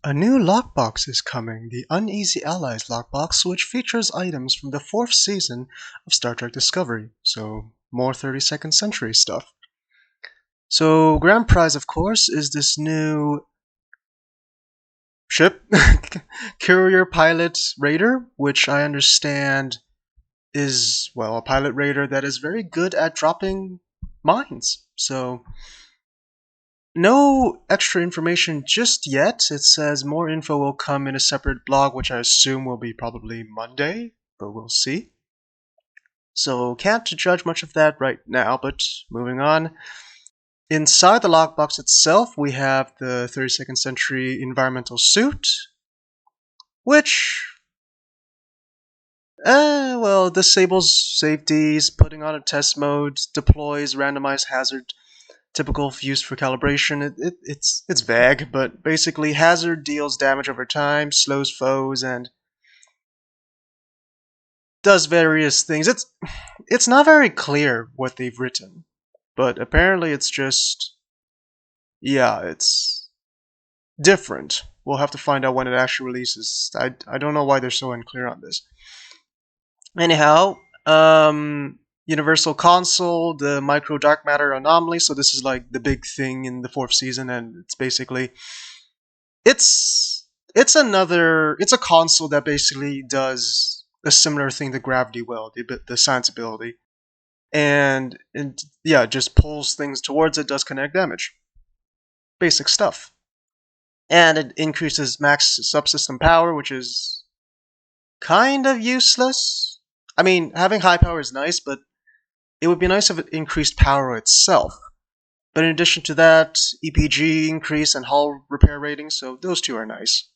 A new lockbox is coming, the Uneasy Allies lockbox, which features items from the 4th season of Star Trek Discovery, so more 32nd century stuff. So, grand prize, of course, is this new ship, Courier Pilot Raider, which I understand is, well, a pilot raider that is very good at dropping mines. So, no extra information just yet. It says more info will come in a separate blog, which I assume will be probably Monday, but we'll see. So can't judge much of that right now, but moving on. Inside the lockbox itself, we have the 32nd century environmental suit, which, well, disables safeties, putting on a test mode, deploys randomized hazard, typical used for calibration. It's vague, but basically hazard deals damage over time, slows foes, and does various things. It's not very clear what they've written, but apparently it's just, yeah, it's different. We'll have to find out when it actually releases. I don't know why they're so unclear on this. Anyhow, Universal Console, the micro dark matter anomaly. So this is like the big thing in the 4th season, and it's basically it's a console that basically does a similar thing to Gravity Well, the science ability, and yeah, just pulls things towards it, does kinetic damage, basic stuff, and it increases max subsystem power, which is kind of useless. I mean, having high power is nice, but it would be nice if it increased power itself. But in addition to that, EPG increase and hull repair rating, so those two are nice.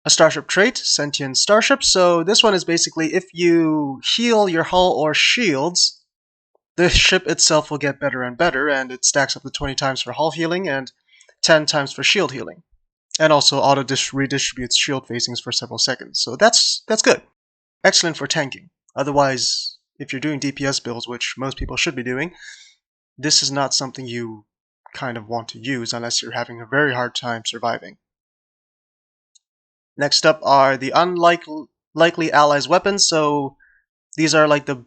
A starship trait, Sentient Starship, so this one is basically if you heal your hull or shields, the ship itself will get better and better, and it stacks up to 20 times for hull healing and 10 times for shield healing. And also auto-redistributes shield facings for several seconds, so that's good. Excellent for tanking. Otherwise, if you're doing DPS builds, which most people should be doing, this is not something you kind of want to use unless you're having a very hard time surviving. Next up are the unlikely allies weapons. So these are like the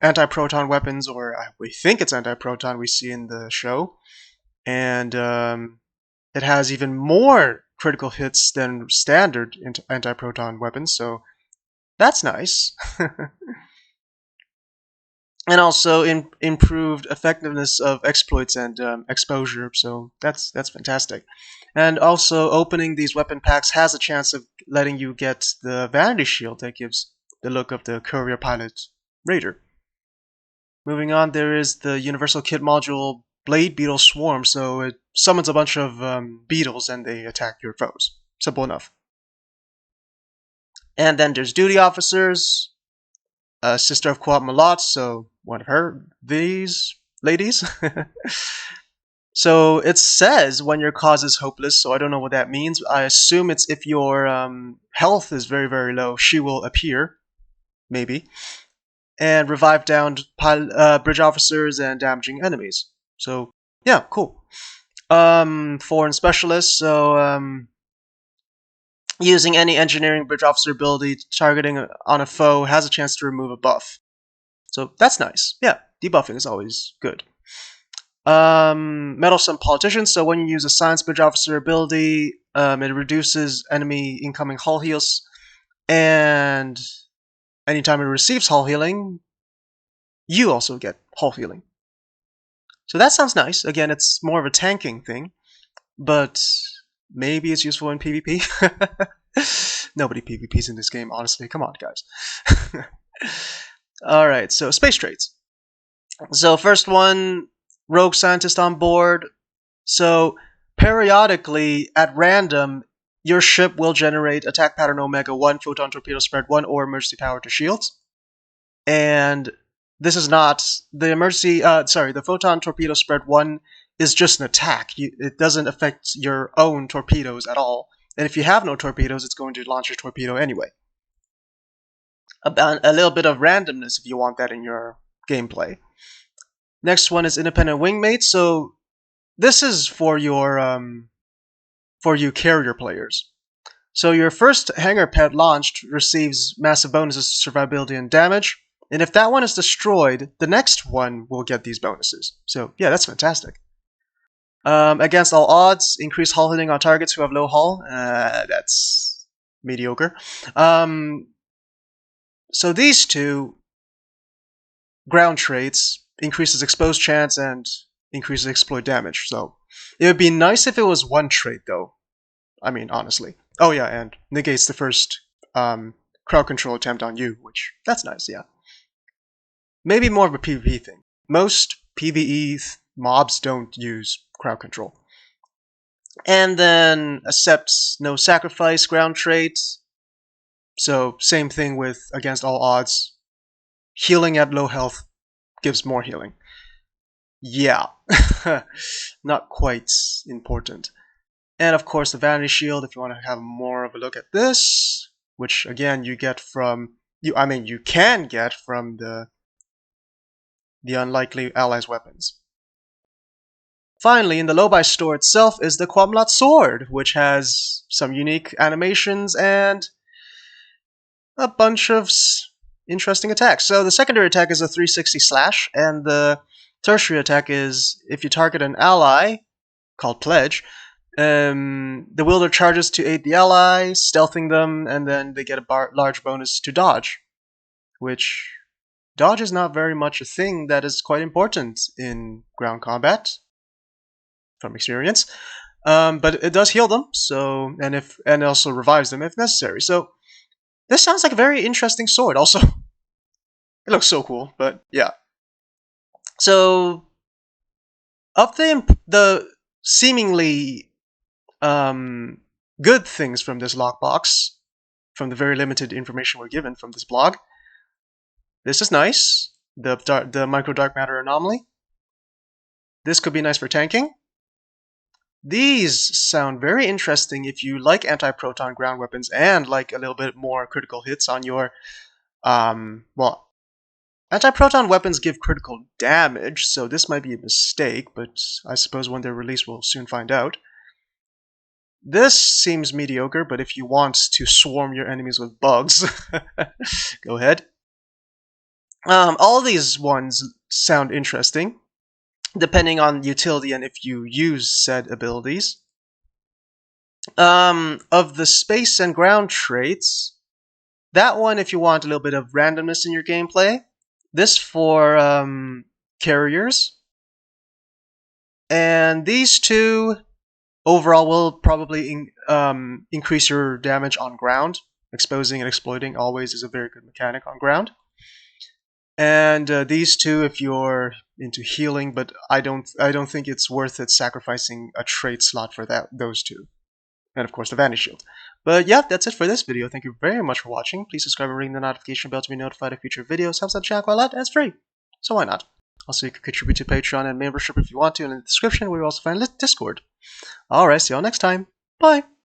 anti-proton weapons, or we think it's anti-proton we see in the show. And it has even more critical hits than standard anti-proton weapons, so that's nice. And also improved effectiveness of exploits and exposure, so that's fantastic. And also opening these weapon packs has a chance of letting you get the vanity shield that gives the look of the Courier Pilot Raider. Moving on, there is the Universal Kit Module Blade Beetle Swarm, so it summons a bunch of beetles and they attack your foes. Simple enough. And then there's Duty Officers, Sister of Quamlat, so one of these ladies. So it says when your cause is hopeless, so I don't know what that means. I assume it's if your health is very, very low, she will appear, maybe, and revive downed bridge officers and damaging enemies. So yeah, cool. Foreign specialist, so using any engineering bridge officer ability targeting on a foe has a chance to remove a buff. So that's nice. Yeah, debuffing is always good. Meddlesome politician, so when you use a science bridge officer ability, it reduces enemy incoming hull heals, and anytime it receives hull healing, you also get hull healing. So that sounds nice. Again, it's more of a tanking thing, but maybe it's useful in PvP. Nobody PvPs in this game, honestly. Come on, guys. Alright, so space traits. So first one, rogue scientist on board. So periodically, at random, your ship will generate attack pattern Omega 1, photon torpedo spread 1, or emergency power to shields. And this is not the photon torpedo spread 1 is just an attack. It doesn't affect your own torpedoes at all. And if you have no torpedoes, it's going to launch your torpedo anyway. A little bit of randomness if you want that in your gameplay. Next one is independent wingmate. So this is for your for you carrier players. So your first hangar pet launched receives massive bonuses to survivability and damage, and if that one is destroyed, the next one will get these bonuses. So yeah, that's fantastic. Against all odds, increase hull hitting on targets who have low hull. That's mediocre. So these two ground traits increases exposed chance and increases exploit damage. So it would be nice if it was one trait though. I mean, honestly. Oh yeah, and negates the first crowd control attempt on you, which that's nice, yeah. Maybe more of a PvP thing. Most PvE mobs don't use crowd control. And then accepts no sacrifice ground trait. So same thing with against all odds. Healing at low health gives more healing. Yeah, not quite important. And of course the Vanity Shield, if you want to have more of a look at this, which again you get from you can get from the unlikely allies' weapons. Finally, in the Lockbox store itself is the Quamlat Sword, which has some unique animations and a bunch of interesting attacks. So the secondary attack is a 360 slash, and the tertiary attack is if you target an ally, called Pledge, the wielder charges to aid the ally, stealthing them, and then they get a large bonus to dodge, which dodge is not very much a thing that is quite important in ground combat, from experience. But it does heal them, so and also revives them if necessary. So this sounds like a very interesting sword. Also, it looks so cool. But yeah. So of the seemingly good things from this lockbox, from the very limited information we're given from this blog, this is nice. The micro dark matter anomaly. This could be nice for tanking. These sound very interesting if you like anti-proton ground weapons and like a little bit more critical hits on your, well, anti-proton weapons give critical damage, so this might be a mistake, but I suppose when they're released we'll soon find out. This seems mediocre, but if you want to swarm your enemies with bugs, go ahead. All these ones sound interesting, depending on utility and if you use said abilities. Of the space and ground traits, that one if you want a little bit of randomness in your gameplay. This for carriers. And these two overall will probably increase your damage on ground. Exposing and exploiting always is a very good mechanic on ground. And these two if you're into healing, but I don't think it's worth it sacrificing a trait slot for those two. And of course the Vanity Shield. But yeah, that's it for this video. Thank you very much for watching. Please subscribe and ring the notification bell to be notified of future videos. Helps out the channel quite a lot and it's free. So why not? Also, you can contribute to Patreon and membership if you want to, and in the description where you also find Discord. Alright, see y'all next time. Bye!